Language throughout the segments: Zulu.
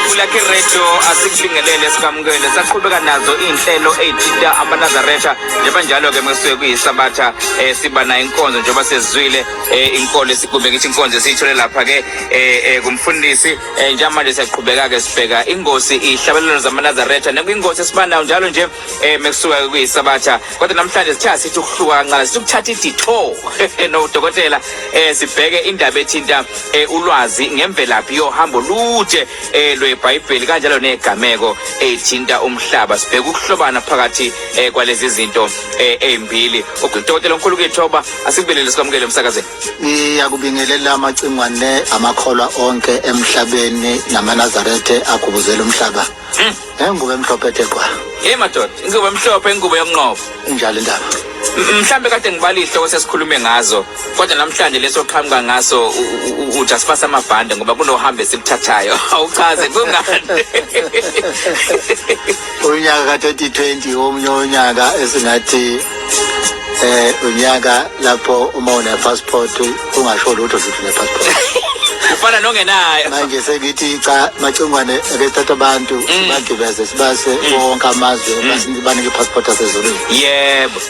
Vula ke radio asikulingelele sikamukele saqhubeka nazo inhlelo ezithinta amaNazaretha njengoba njalo ke masuke kuyisabatha siba na inkonzo njengoba sezwile inkolo sikubeka ithi inkonzo siyithole lapha ke kumfundisi njamanje siyaqhubeka ke sibheka ingosi ihlabelelo zamaNazaretha nekuyingosi esibanayo njalo nje mekusuka kuyisabatha kodwa namhlanje sithatha sithi ukuhluka kancane sikuthatha iditho no dokotela sibheke indaba ethinta ulwazi ngemvelaphi yohambo lude lweBhayibheli kanjalo negameko ethinta umhlaba sibheka ukuhlobana phakathi kwalezi zinto ezimbili udokotela onkulu kethoba asikubelele sikamukele umsakazeni ngiyakubingelela amacingwane amakholwa onke emhlabeni namaNazaretha agubuzela umhlaba engubo emhlophe etheqwa madoda ingubo emhlophe ingubo yokunqoba injalo indaba mhlambe kade ngibala ihloko sesikhulume ngazo kodwa namhlanje leso qhamuka ngaso ujasifasa amabhande ngoba kunohambe sikuthathayo awuchaze kungani unyaka ka2020 omunye unyaka esingathi unyaka lapho uma une passport ungasho lutho futhi ne passport ufana nongenayo manje sengithi cha macingwane ekethatha abantu bagibeze sibase wonke amazwe basibanike passport asezolweni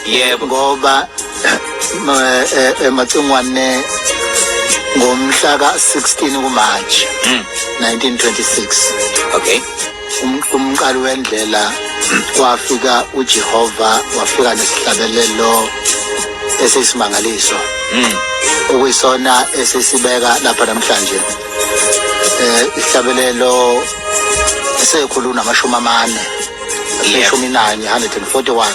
yebo ngoba macingwane ngomhla ka16 kuMarch 1926 okay umqali wendlela kwafika uJehova wafika nesihlabelelo esesimangaliso okuyisona esesibeka lapha namhlanje ihlabelelo esekhuluna amashumi amane ishumi nanye 141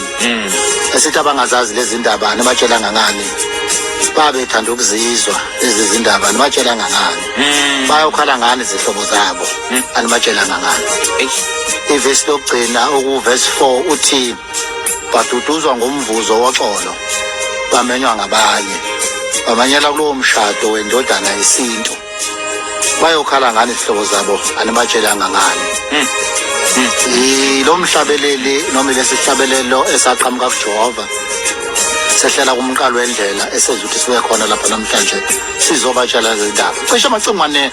esithi abangazazi lezi ndaba nabatshela ngangani babethanda ukuzizwa lezi zindaba nabatshela ngangani bayokhala ngani izihlobo zabo animatshela ngangani ivesi lokugcina ukuverse 4 uthi baduduzwa ngomvuzo woxolo bamenywa ngabanye bamanyela kulowo mshado wendodana yesintu bayokhala ngani izihlobo zabo animatshela ngangani lo mhlabeleli noma lesihlabelelo esaqhamuka kuJehova sehlela kumqalo wendlela esezuthi sibe khona lapha namhlanje sizobatshela izindaba cishe amacingwane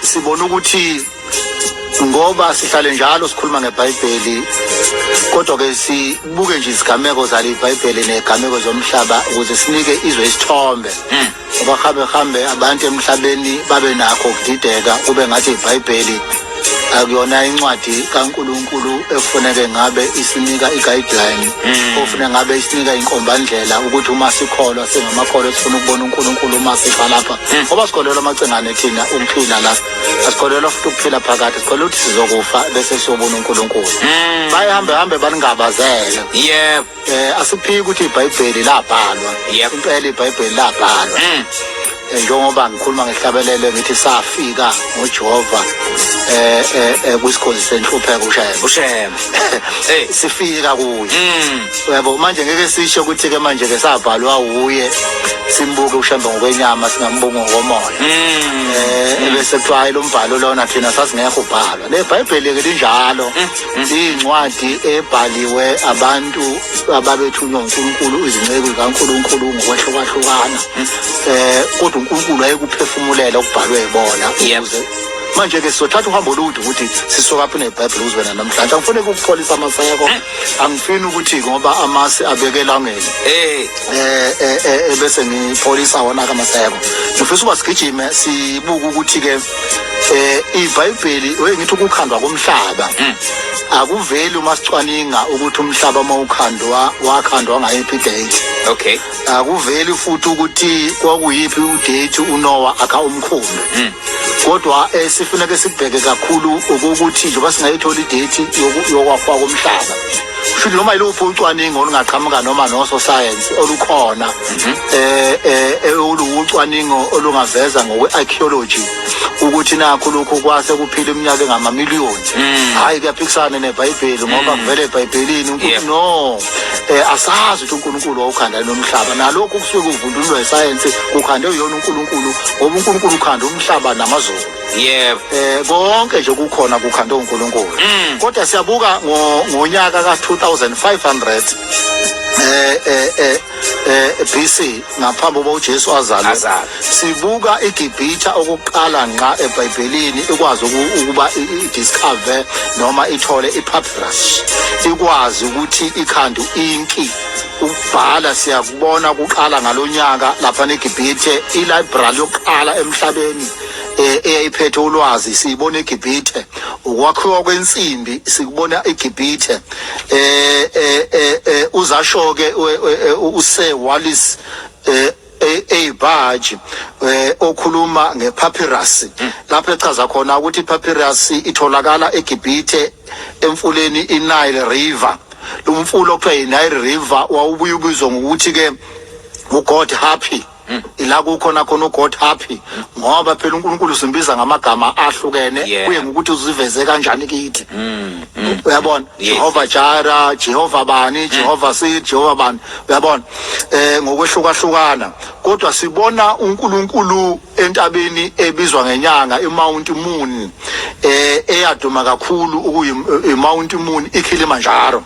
sibona ukuthi ngoba sihlale njalo sikhuluma ngeBhayibheli kodwa ke sibuke nje izigameko zali iBhayibheli nezigameko zomhlaba ukuze sinike izwe isithombe ngoba hambe abantu emhlabeni babe nakho ukudideka kube ngathi iBhayibheli akuyona incwadi kaNkuluNkulu efuneke ngabe isinika i-guideline ofuna ngabe isinika inkombandlela ukuthi uma sikholwa singamakholwa sifuna ukubona uNkulunkulu uma sifa lapha ngoba sikholelwa amacingane thina ukuphila la asikholelwa futhi ukuphila phakathi sikholelwa ukuthi sizokufa bese siyobona uNkulunkulu bayihambe baningabazele asiphiki ukuthi iBhayibheli labhalwa impela iBhayibheli labhalwa njengoba ngikhuluma ngehlabelelo ngithi safika ngoJehova kwisikhozi senhlupheko ushema sifika kuye yabo manje ngeke sisho ukuthi ke manje ke sabhalwa uye simbuke ushembe ngokwenyama singambonga ngomoya bese kuthiwa lo mbhalo lona thina sasingekho ubhalwa neBhayibheli ke linjalo incwadi ebhaliwe abantu ababethunywa uNkulunkulu izinceku kaNkulunkulu ngokwehlukahlukana kodwa uNkulunkulu ayekuphefumulela ukubhalwe ibona ukuze manje ke sizothatha uhambo olude ukuthi sisoka apha neBhayibheli uzwena namhlanje angifuni ukupholisa amaseko angifuni ukuthi ngoba amasi abekelangeni bese ngipholisa wona kamaseko ngifisa uba sigijime sibuka ukuthi ke iBhayibheli ngithi ukukhandwa komhlaba akuveli uma sicwaninga ukuthi umhlaba mawukhandwa wakhandwa ngayiphi date okay akuveli futhi ukuthi kwakuyiphi udate uNoah akha umkhumbi kodwa sifuneka sibheke kakhulu ukuthi njengoba singayithola idate yokwafa komhlaba futhi noma yiluphi ucwaningo olungaqhamuka noma noso science olukhona olucwaningo olungaveza ngokwearchaeology ukuthi nakho lokho kwase kuphila iminyaka engamamiliyoni hayi kuyaphikisana neBhayibheli ngoba kuvele eBhayibhelini uNkulunkulu asazi ukuthi uNkulunkulu wawukhanda nomhlaba nalokho kusuke kuvundulwa iscience ukhandwe uyona uNkulunkulu ngoba uNkulunkulu ukhanda umhlaba namazulu phezulu. Yebo. Konke nje kukhona kukhanda uNkulunkulu. Kodwa siyabuka ngonyaka ka-2500 BC ngaphambi kokuba uJesu azalwe. Sibuka iGibhithe okokuqala nqa eBhayibhelini ikwazi ukuba idiscover noma ithole ipapyrus, ikwazi ukuthi ikhanda inki ukubhala. Siyakubona kuqala ngalonyaka lapha eGibhithe ilibrary yokuqala emhlabeni eyayiphethe ulwazi siyibona eGibhithe. Ukwakhiwa kwensimbi sikubona eGibhithe. Uzasho-ke uSir Wallis Babbage okhuluma ngepapyrus lapho echaza khona ukuthi ipapyrus itholakala eGibhithe emfuleni iNile River. Lo mfula okuthiwa iNile River wawubuye ubizwa ngokuthi ke uGod Happy. Ila kukhona khona uGod Happy ngoba phela uNkulunkulu simbiza ngamagama ahlukene kuye ngokuthi uziveze kanjani kithi. Uyabona, Jehova Jireh, Jehova bani, Jehova Seed, Jehova bani, uyabona ngokwehlukahlukana. Kodwa sibona uNkulunkulu entabeni ebizwa ngenyanga iMount Moon eyaduma kakhulu ukuyiMount Moon iKilimanjaro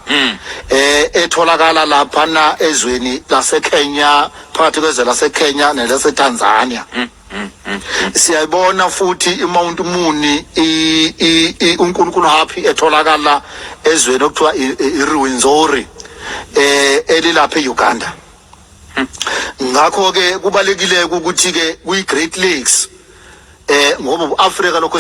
etholakala lapha na ezweni laseKenya, phakathi kwezwe laseKenya nelaseTanzania. Siyayibona futhi iMount Moon uNkulunkulu Happy etholakala ezweni okuthiwa iRwenzori elilapha eUganda. Ngakho ke kubalekile ukuthi ke kuyiGreat Lakes ngoba uAfrika lokho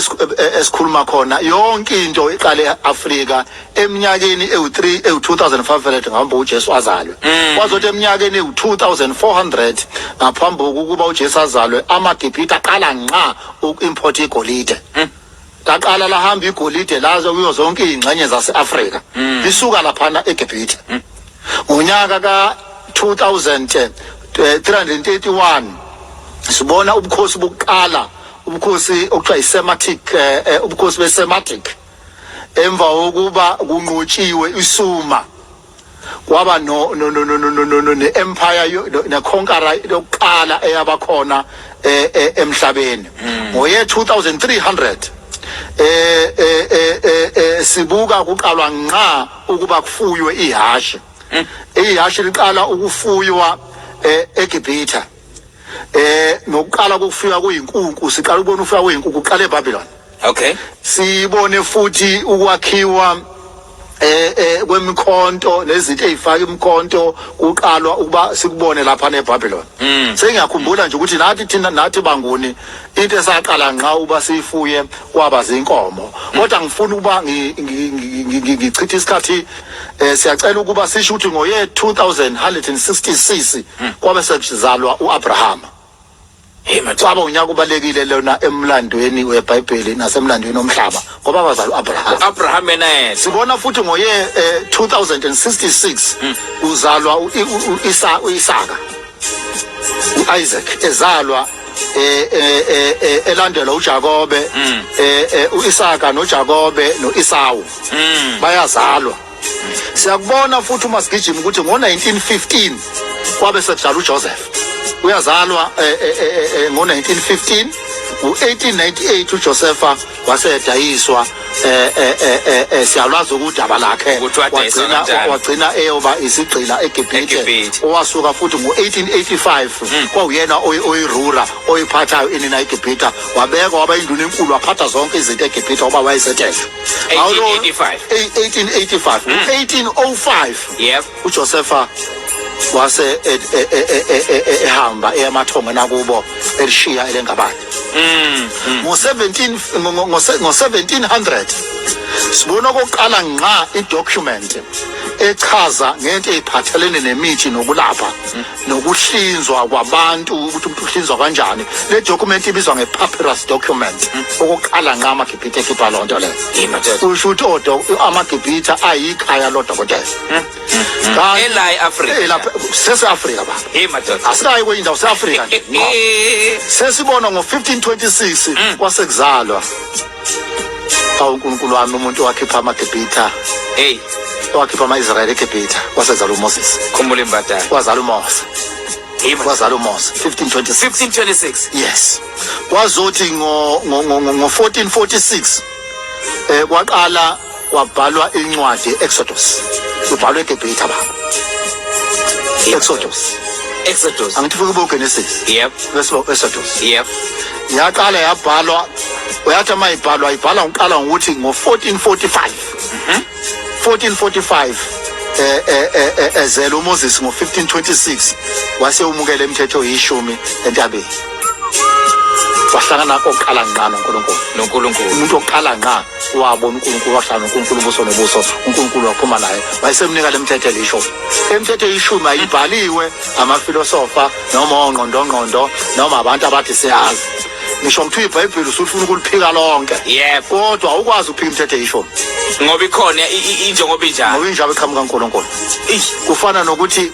esikhuluma khona yonke into iqale eAfrika eminyakeni ewu2500 ngaphambi uJesu azalwe. Kwazothi eminyakeni ewu2400 ngaphambi kokuba uJesu azalwe amaGibhithe aqala nqa uku-import igolide. Laqala lahamba igolide lazo kuyo zonke izingxenye zaseAfrika lisuka lapha eGibhithe. Ngonyaka ka-2331 sibona ubukhosi bokuqala, ubukhosi okuthiwa iSemitic, ubukhosi beSemitic emva kokuba kunqotshiwe iSuma kwaba ne-empire ne-conqueror yokuqala eyabakhona emhlabeni. Ngoye 2300 sibuka kuqalwa nqa ukuba kufuywe ihashi. Ihashi liqala ukufuywa eGibhithe. Nokuqala kokufika kweyinkukhu siqala ukubona ukufika kweyinkukhu uqala eBabylon. Okay. Sibone futhi ukwakhiwa kwemikhonto nezinto ezifaka imikhonto kuqalwa ukuba sikubone lapha eBabylon. Sengiyakhumbula nje ukuthi nathi banguni into esaqala nqa uba sifuye kwaba zinkomo. Kodwa ngifuna ukuba ngichithe isikhathi siyacela ukuba sisho ukuthi ngoye 2166 kwabe sekuzalwa uAbraham. Kwaba unyaka ubalekile lona emlandweni weBhayibheli nasemlandweni omhlaba ngoba bazalwa uAbraham naye. Sibona futhi ngoye 2066 uzalwa uIsaka, uIsaac ezalwa elandela uJakobe. uIsaka noJakobe noEsawu bayazalwa. Siyakubona futhi uma sigijima ukuthi ngo1915 kwabe sekuzalwa uJoseph. Uyazalwa ngo1915. U1898 uJosepha wasedayiswa siyalwazi ukudaba lakhe wagcina eyoba isigqila eGibhithe. Owasuka futhi ngo1885 kwawuyena oyirura oyiphathayo inina eGibhithe wabekwa waba induna enkulu waphatha zonke izinto eGibhithe ngoba wayesethethe. 1885 1805 yep uJosepha wase ehamba eyamathongo nakubo elishiya elengabani. Ngo1700 sibona okokuqala nqa idocument echaza ngento eziphathelene nemithi nokulapha nokuhlinzwa kwabantu ukuthi umuntu uhlinzwa kanjani. Le document ibizwa ngePapyrus document. Okokuqala nqa amaGibhithe ekhipha loo nto leyo. Kusho ukuthi amaGibhithe ayikhaya lodokotela. Ela eAfrika. Sese-Afrika baba. Asikayi kwenye indawo se-Afrika nje. Sesibona ngo1526 kwasekuzalwa uNkulunkulu wami umuntu wakhipha amaGibhithe. Wakhipha ama-Israyeli eGibhithe kwasezalwa uMoses. Khumbula imbadala. Kwazalwa uMose. wazala uMose 1526. 1526. Yes. Kwazothi ngo 1446 kwaqala wabhalwa incwadi Exodus. Ubhalwe eGibhithe baba. Exodus. Angithi futhi kubo Genesis. Yep. Bese Exodus. Yep. Yaqala yabhalwa uyathi mayibhalwa ibhala ngiqala ngokuthi ngo 1445. 1445 ezelo uMoses ngo 1526 wase umukela imithetho yishumi entabeni. Wahlangana kokuqala ngqa noNkulunkulu. Umuntu oqala ngqa wabona uNkulunkulu wahlangana uNkulunkulu ubuso nobuso, uNkulunkulu waphuma naye. Wayesemnika lemithetho elishumi. Imithetho yishumi ayibhaliwe amafilosofa noma ongqondo noma abantu abathi siyazi. Ngisho ngithu iBhayibheli usufuna ukuliphika lonke. Yep. Kodwa awukwazi ukuphika imithetho eyishumi. Ngoba ikhona injengoba injalo. Ngoba injalo eqhamuka kaNkulunkulu. Kufana nokuthi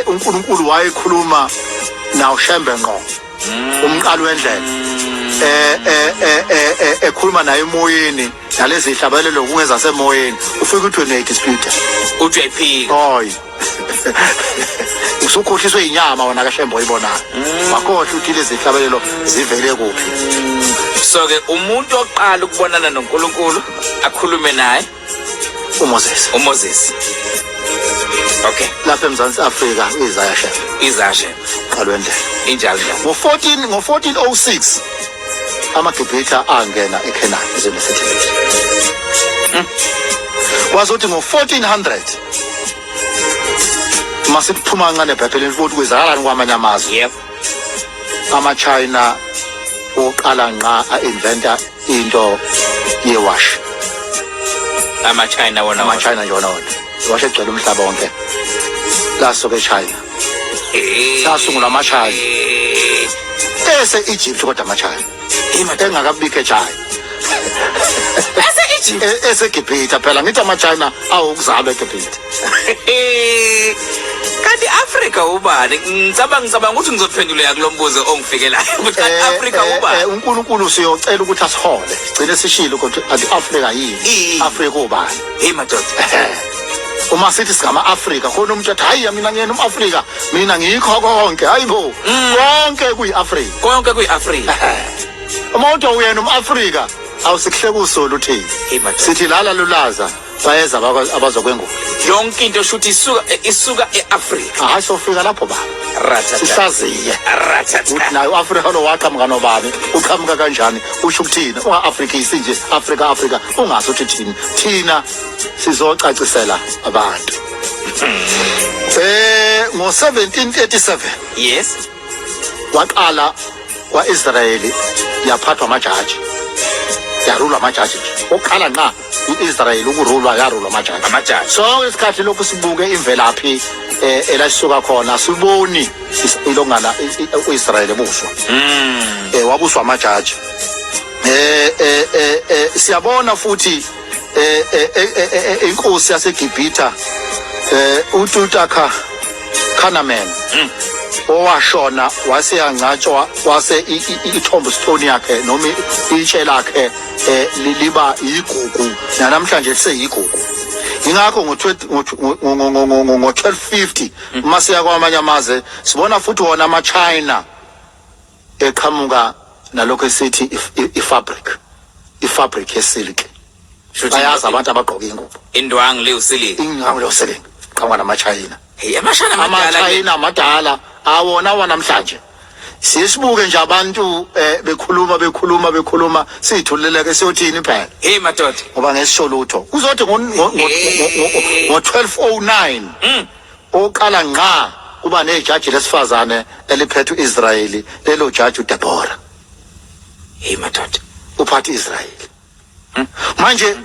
uNkulunkulu wayekhuluma nawo Shembe ngqo. Umqali wendlela. Ekhuluma naye emoyeni nalezi hlabalelo kungeza semoyeni. Ufike uthi une dispute. Uthi uyayiphika. Hoyi. Usukhohliswe inyama wona kaShembe oyibonayo. Wakhohle uthi lezi hlabalelo zivele kuphi. So ke umuntu oqala ukubonana noNkulunkulu akhulume naye uMoses. Okay. Lapha eMzansi Afrika Isaiah Shembe. Qalwendlela. Injalo. Ngo 1406 amaGibhithe angena eKenani izweni laseThebesi. Kwazothi ngo 1400 masiphuma kancane eBhayibhelini futhi kwezakalani kwamanye amazwe. Yep. AmaChina oqala ngqa a-inventa into yewash. AmaChina wona. Wash egcwele umhlaba wonke. Lasoke eChina. Sasungula amaChina. Egypt kodwa amaChina. Engakabikho eChina. Egypt. Egibhithe phela ngithi amaChina awukuzalwa eGibhithe. Kanti Africa ubani? Ngicabanga ukuthi ngizophendula yakulombuzo ongifikelayo. Ukuthi Africa ubani? uNkulunkulu siyocela ukuthi asihole. Sigcine sishilo ukuthi Africa yini? Africa ubani? Madoda. Uma sithi sigama Africa khona umuntu athi hayi mina ngiyena umAfrika mina ngikho konke hayibo konke kuyiAfrika konke kuyiAfrika umuntu oyena umAfrika awusihle kusolo uthini sithi lala lulaza bayeza abazokwengulo yonke into shuthi isuka eAfrika hayi sofika lapho baba ratata sihlaziye ratata uthi nayo uAfrika lo waqhamuka nobani uqhamuka kanjani usho ukuthini ungaAfrikisi nje Africa ungazi ukuthi thina sizocacisela abantu. Ngo 1737 yes waqala kwaIsrayeli yaphathwa amajaji yarulwa amajaji oqala nqa uIsrayeli ukurulwa yarulwa amajaji so isikhathi lokhu sibuke imvelaphi elasisuka khona siboni ilongana uIsrayeli buswa wabuswa amajaji siyabona futhi inkosi yaseGibhithe uTutankhamun owashona waseyangcatshwa wase ithombo stone yakhe noma itshe lakhe liba yigugu namhlanje liseyigugu ingakho ngo 1250 mase kwamanye amazwe sibona futhi wona amaChina eqhamuka nalokho esithi ifabric yesilike bayazi abantu abagqoka ingubo indwangu le usilike qhamuka namaChina amaChina amadala awona wanamhlanje sisibuke nje abantu bekhuluma sithuleleke siyothini phela madoda ngoba ngesisho lutho kuzothi ngo 1209 oqala ngqa kuba nejaji lesifazane eliphethe uIsrayeli lelo jaji uDeborah madoda uphathe Israyeli manje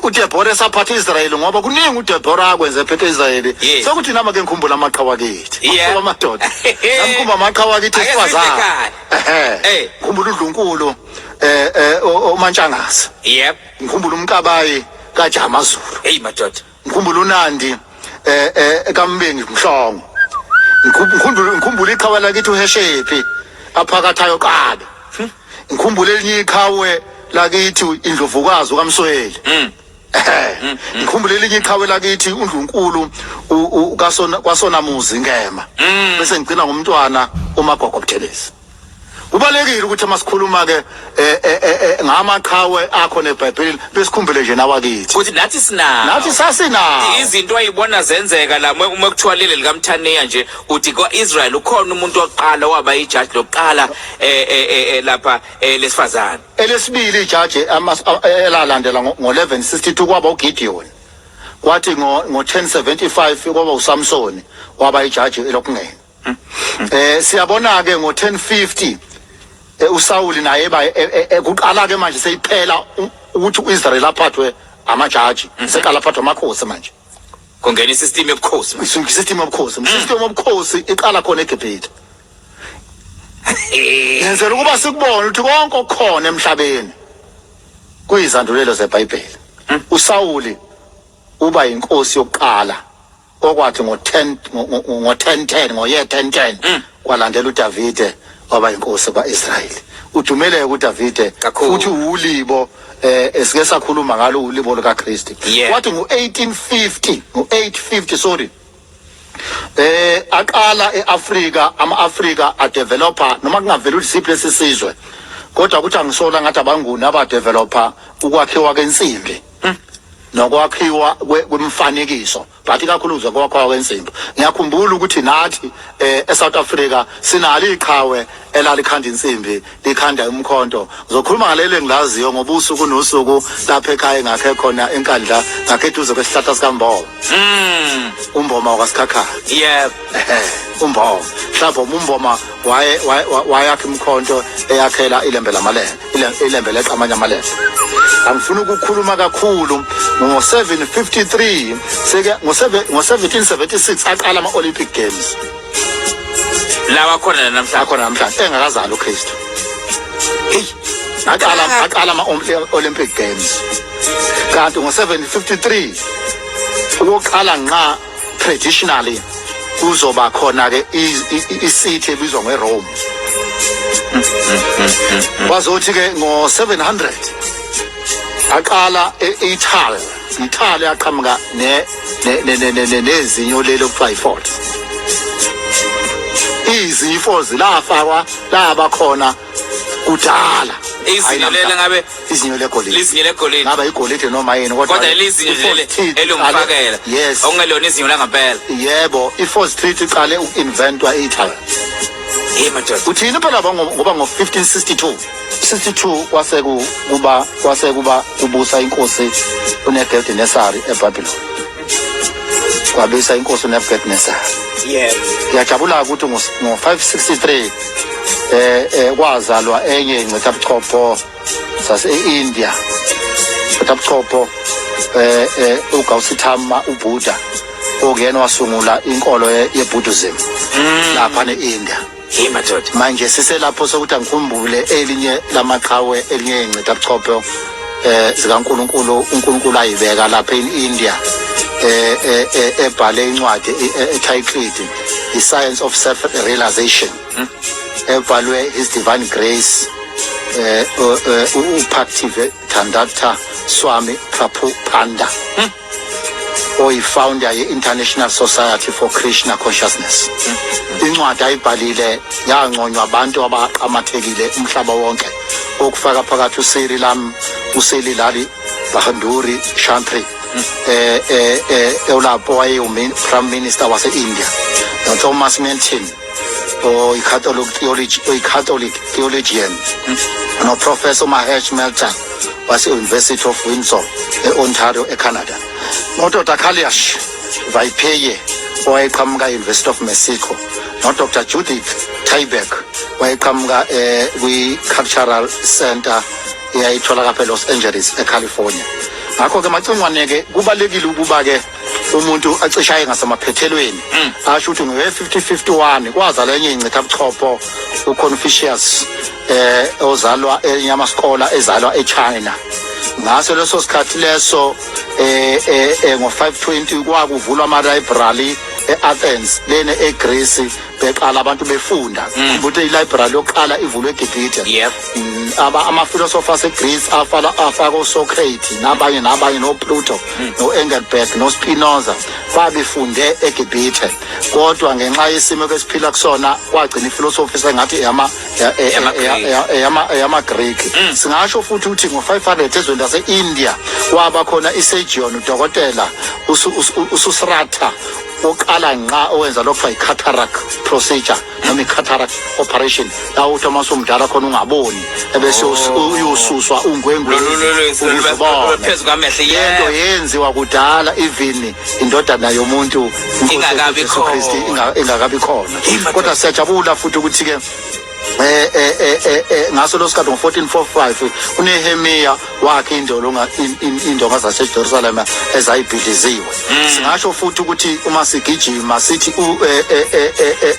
uDeborah esaphatha Israyeli ngoba kuningi uDeborah akwenze ephethe Israyeli sokuthi nama ke ngikhumbula amaqhawe akithi amadoda ngikhumba amaqhawe akithi esifazana ngikhumbula uNdlunkulu uMantshangasa ngikhumbula uMkabayi kaJamazulu madoda ngikhumbula uNandi kaMbengi Mhlongo ngikhumbula iqhawe lakithi uHeshepi aphakathayo qabe ngikhumbula elinye iqhawe lakithi indlovukazi kaMsweli ngikhumbule elinye iqhawe lakithi uNdlunkulu kwasona muzi ngema bese ngicina ngomntwana uMagogo Buthelezi. Kubalekile ukuthi masikhuluma ke ngamaqhawe akho neBhayibheli besikhumbule nje nawakithi ukuthi nathi sasinawo izinto ayibona zenzeka la uma kuthiwa leli likaMthaneya nje uthi kwa-Israel ukhona umuntu oqala waba ijaji lokuqala lapha lesifazane. Elesibili ijaji elalandela ngo1162 kwaba uGideon. Kwathi ngo1075 kwaba uSamson waba ijaji elokungena. Siyabona ke ngo1050 uSawuli naye kuqala ke manje seyiphela ukuthi uIsrael aphathwe amajaji seqala aphathwe amakhosi manje kungena isystem yobukhosi isystem yobukhosi iqala khona eGibhithe. Yenzela ukuba sikubone ukuthi konke okukhona emhlabeni kuyizandulelo zeBhayibheli. uSawuli uba inkosi yokuqala okwathi ngo1010 kwalandela uDavide waba inkosi kaIsrayeli. Udumeleke uDavide futhi ulibo esike sakhuluma ngalo ulibo likaKristu. Kwathi ngo850 sorry aqala eAfrika ama-Afrika adeveloper noma kungaveli ukuthi lesizwe kodwa ukuthi angisola ngathi abanguni abadeveloper ukwakhiwa kwensimbi nokwakhiwa kwemfanekiso but kakhulu uzokwakhiwa kwensimbi. Ngiyakhumbula ukuthi nathi eSouth Africa sinalo iqhawe elalikhanda insimbi likhanda umkhonto. Ngizokhuluma ngalelo engilaziyo ngoba usuku nosuku lapha ekhaya ngakhe khona enkandla ngakhethuze kwesihlahla sikaMbomo. uMboma wakasikhakha. Yep. uMbomo mhlawumbe uMboma wayakha imkhonto eyakhela ilembe lamalembe ilembe leqamanya amalembe. Angifuna ukukhuluma kakhulu ngo753 seke ngo1776 aqala ama-Olympic Games lawa khona namhlanje engakazali uKristu. aqala ama-Olympic Games kanti ngo753 ukuqala nqa traditionally kuzoba khona ke isithe ebizwa ngeRome. Bazothi ke ngo700 aqala Italy aqhamuka nezinyo lelo kuthiwa iFort. Izifo zilafakwa laba khona kudala. Izinyo lele ngabe izinyo legolide ngabe igolide noma yini kodwa lizinyo lele elungifakela okungelona izinyo langempela. Yebo, iFort Street iqale uku-inventwa eItaly. Uthini phela ngoba ngo1562 kwasekuba kubusa inkosi uNebukadnesari eBabylon. Kwabisa inkosi uNebukadnesari. Ngiyajabula ukuthi ngo563 kwazalwa enye ingcithabuchopho sase-India. Ingcithabuchopho uGautama uBuddha okuyena wasungula inkolo yeBuddhism lapha neIndia. Manje siselapho sokuthi angikhumbule elinye lamaqhawe elinye ingcithabuchopho uNkulunkulu ayibeka lapha eIndia ebhale incwadi etitled The Science of Self-Realization ebhalwe His Divine Grace uPaktivedanta Swami Prabhupada oyi-founder ye-International Society for Krishna Consciousness. Incwadi ayibhalile yanconywa abantu abaqamathekile umhlaba wonke okufaka phakathi uSelilali Bahanduri Shantri olapho Prime Minister wase-India noThomas Manton oyi-Catholic theologian noProfessor Mahesh Mehta wase-University of Windsor e-Ontario eCanada noDr. Kailash Vaipeye owayeqhamuka e-University of Mexico noDr. Judith Tybeck wayeqhamuka kwi-Cultural Center eyayitholakala lapha eLos Angeles eCalifornia. Ngakho-ke macingwane-ke kubalulekile ukuba-ke umuntu acishaye ngasemaphethelweni asho ukuthi ngewe-5051 kwazala enye ingcithabuchopho uConfucius ozalwa enye yamaskola ezalwa eChina. Ngaso leso sikhathi leso ngo520 kwakuvulwa ama-library eAthens lene eGreece beqala abantu befunda ukuthi ilibrary yokuqala ivulwe eGibhithe. Yep. Ama philosophers eGreece afaka uSocrates nabanye no Plato no Engelberg no Spinoza babefunde eGibhithe, kodwa ngenxa yesimo esiphila kusona kwagcina iphilosophy sengathi eyama Greek. Singasho futhi ukuthi ngo500 ezweni lase-India kwaba khona isurgeon udokotela uSusrata oqala nqa owenza lokho i-cataract procedure noma i-cataract operation la uthi uma usumdala khona ungaboni ebese uyosuswa ungwengwe phezu kwamehlo. yento yenziwa kudala even indodana yomuntu Ingakabi khona. ingakabi khona, kodwa siyajabula futhi ukuthi ke ngaso lo sikhathi ngo1445 uNehemiya wakhe indonga zaseJerusalem ezayibhidiziwe. Singasho futhi ukuthi uma sigijima sithi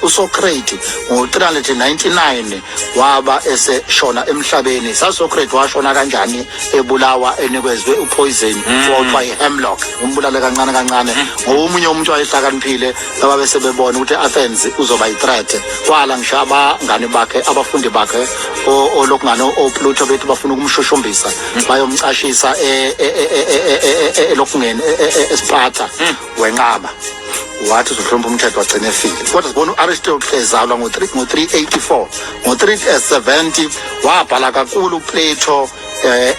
uSocrates ngo399 waba eseshona emhlabeni. SaSocrates washona kanjani? Ebulawa enikezwe upoison okuthiwa ihemlock, umbulale kancane kancane ngomunye umuntu wayehlakaniphile ababese bebona ukuthi Athens uzoba yithreat. Kwala ngisho abangane bakhe abafundi bakhe olokungane oPluto bethi bafuna ukumshushumbisa bayomcashisa lokungene eSparta wenqaba wathi uzohlomba umthetho wagcina efile. Kodwa sibona uAristotle ezalwa ngo384 ngo370 wabhala kakhulu uPlato.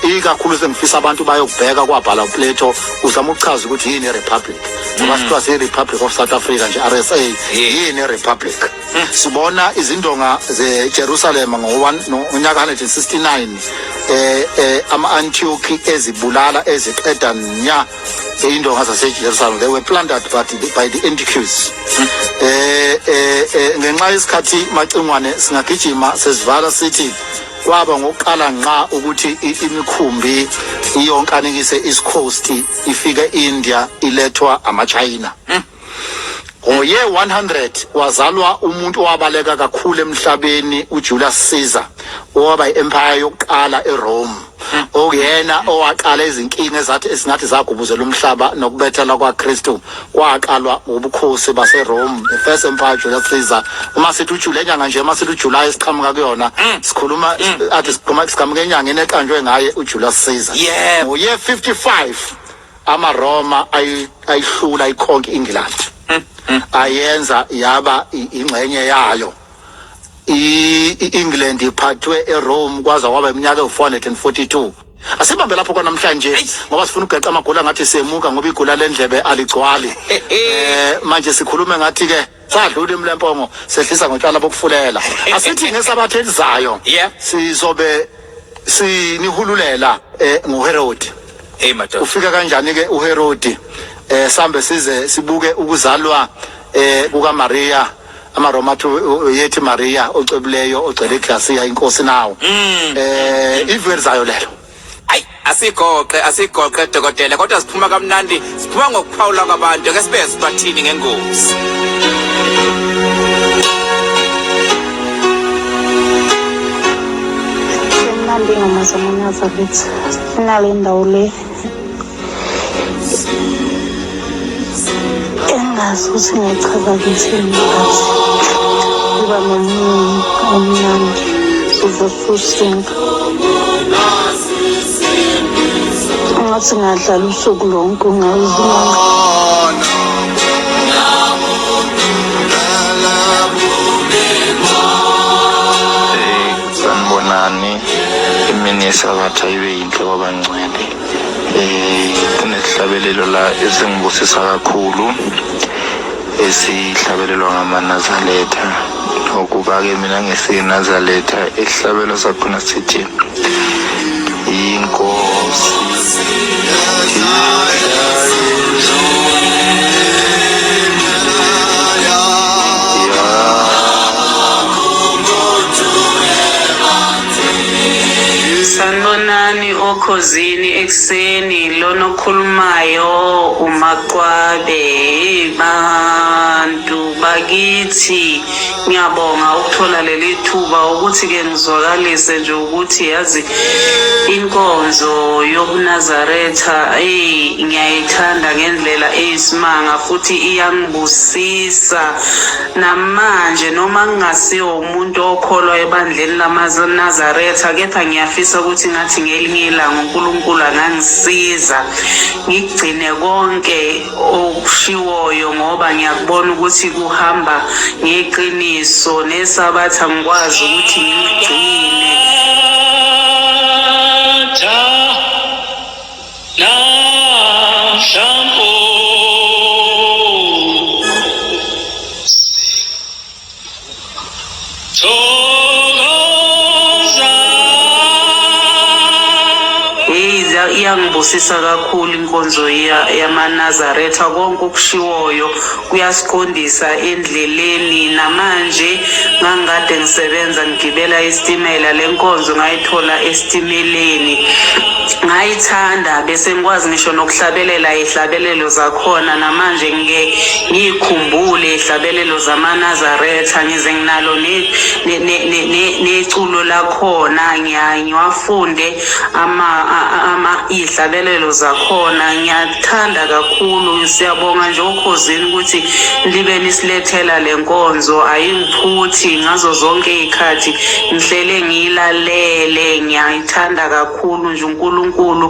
Ikakhulu sengifisa abantu bayokubheka kwabhala uPlato uzama ukuchaza ukuthi yini iRepublic ngoba sithiwa siyiRepublic of South Africa nje RSA yini iRepublic. Sibona izindonga zeJerusalem ngonyaka 169 ama-Antioch ezibulala eziqeda nya indonga zaseJerusalem. They were plundered by the Antiochus. Ngenxa yesikhathi macingwane singagijima sesivala sithi kwaba ngokuqala nqa ukuthi imikhumbi iyonkanekise East Coast ifike India ilethwa amaChina. Ngoye 100 wazalwa umuntu owabaleka kakhulu emhlabeni uJulius Caesar owaba iempire yokuqala eRome. Okuyena owaqala izinkinga ezingathi zagubuzela umhlaba nokubethela kwaKristu kwaqalwa ubukhosi baseRome, the first empire Julius Caesar. Uma sithi uJuly enyanga nje uma sithi uJuly siqhamuka kuyona sikhuluma athi siqhamuka enyangeni eqanjwe ngaye uJulius Caesar. Ngoye 55 amaRoma ayihlula ikhonke England. Ayenza yaba ingxenye yayo. England iphathwe eRome kwaza kwaba iminyaka u442. Asibambe lapho namhlanje ngoba sifuna ugeqa amagula ngathi semuka ngoba igula lendlebe aligcwali. Manje sikhulume ngathi ke sadlula imlempongo sehlisa ngotshwala bokufulela. Asithi ngesabathe elizayo sizobe sinihululela ngoHerod. Madoda. Ufika kanjani ke uHerod? Sambe size sibuke ukuzalwa kukaMaria. AmaRoma yethi Maria ocebileyo ogcele iglasiya inkosi nawo. Iverizayo lelo. Ayi asigoqe dokotela kodwa siphuma kamnandi siphuma ngokuphawula kwabantu ke sibe sibathini ngengozi. Mnandi ngomazamanaza lethu sinale ndawo le engazi ukuthi ngichaza ngithini ngathi kuba nomunye omnandi uzosusinga ngathi ngadlala usuku lonke ungawuzimanga. Sanibonani, imini yesabatha ibe yinhle kwabangcwele. Kunesihlabelelo la esingibusisa kakhulu esihlabelelwa ngamaNazaretha. Ukuba-ke mina ngesingaZaretha isihlabelo sakhona sithi inkosi Sanibonani. Sanibonani okhosini ekseni lona okhulumayo uMaqwabe bantu bakithi ngiyabonga ukuthola leli thuba ukuthi ke ngizwakalise nje ukuthi yazi inkonzo yobuNazaretha ngiyayithanda ngendlela eyisimanga futhi iyangibusisa namanje noma ngingasiyo umuntu okholwa ebandleni lamaNazaretha kepha ngiyafisa ukuthi ngathi ngelinye ilanga uNkulunkulu angangisiza ngigcine konke okushiwoyo ngoba ngiyakubona ukuthi kuhamba ngeqiniso nesabatha ngikwazi ukuthi ngigcine iyangibusisa kakhulu inkonzo yamaNazaretha konke okushiwoyo kuyasiqondisa endleleni namanje ngangikade ngisebenza ngigibela isitimela lenkonzo ngayithola esitimeleni ngayithanda bese ngikwazi ngisho nokuhlabelela ihlabelelo zakhona namanje ngikhumbule ihlabelelo zamaNazaretha ngize nginalo neculo lakhona ngiwafunde ihlabelelo zakhona ngiyathanda kakhulu siyabonga nje ukhosini ukuthi libe nisilethela lenkonzo ayingiphuthi ngazo zonke izikhathi ngihlele ngilalele ngiyayithanda kakhulu nje uNkulunkulu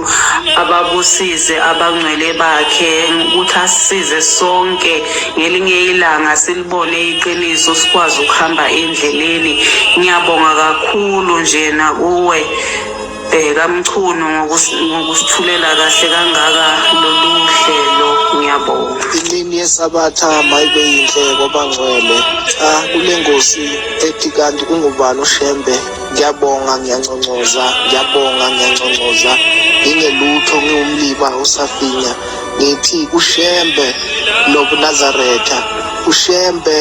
ababusise abangcwele bakhe ukuthi asisize sonke ngelinye ilanga silibone iqiniso sikwazi ukuhamba endleleni ngiyabonga kakhulu nje nakuwe Kamchunu ngokusithulela kahle kangaka lolu hlelo ngiyabonga. Imini yesabatha mayibe yinhleko bangcwele. Kule ngosi ethi kanti ungubani uShembe ngiyabonga ngiyanconcoza ngingelutho ngiwumliba usafinya ngithi uShembe lobuNazaretha uShembe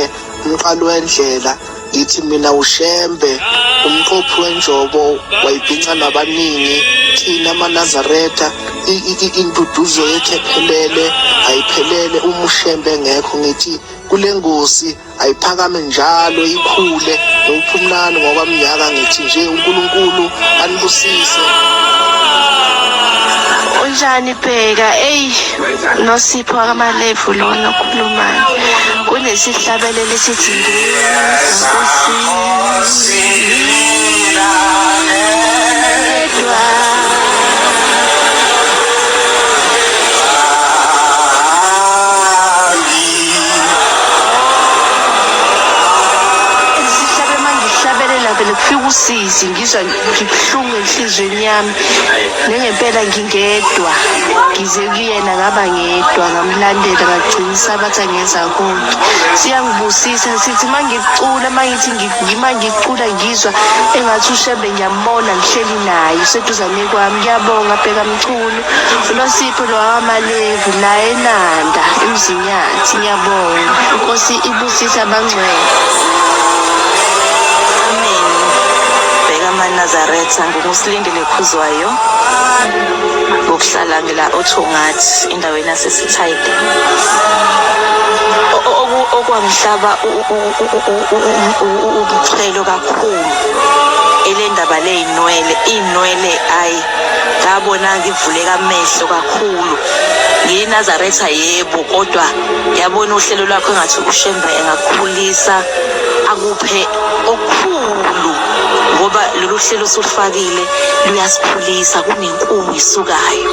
umqalo wendlela ngithi mina uShembe umqophi wenjobo wayibhinca nabaningi thina amaNazaretha induduzo yethu ayiphelele uma uShembe ngekho ngithi kule ngosi ayiphakame njalo ikhule ngokuphumlana ngokwaminyaka ngithi nje uNkulunkulu anibusise. Unjani Bheka noSipho kaMalevu lona okhulumayo kunesihlabelelo esithi kufika usizi ngizwa ngibuhlungu enhlizweni yami nengempela ngingedwa ngize kuyena ngaba ngedwa ngamlandela ngagcina isabatha ngenza konke siyangibusisa sithi mangicula mangicula ngizwa engathi uShembe ngiyambona ngihleli naye seduzane kwami ngiyabonga Bheka Mchunu uNosipho lowaMalevu la eNanda eMzinyathi ngiyabonga Inkosi ibusisa abangcwele. amaNazaretha ngokusilindele khuzwayo ngokuhlala ngila othongathi endaweni yaseSithayide okwangihlaba ubuchelo kakhulu elendaba leyinwele ayi ngabona ngivuleka amehlo kakhulu ngiNazaretha yebo kodwa yabona uhlelo lwakho engathi uShembe engakukhulisa akuphe okukhulu ngoba lolu hlelo osulufakile luyasikhulisa kunenkulu isukayo.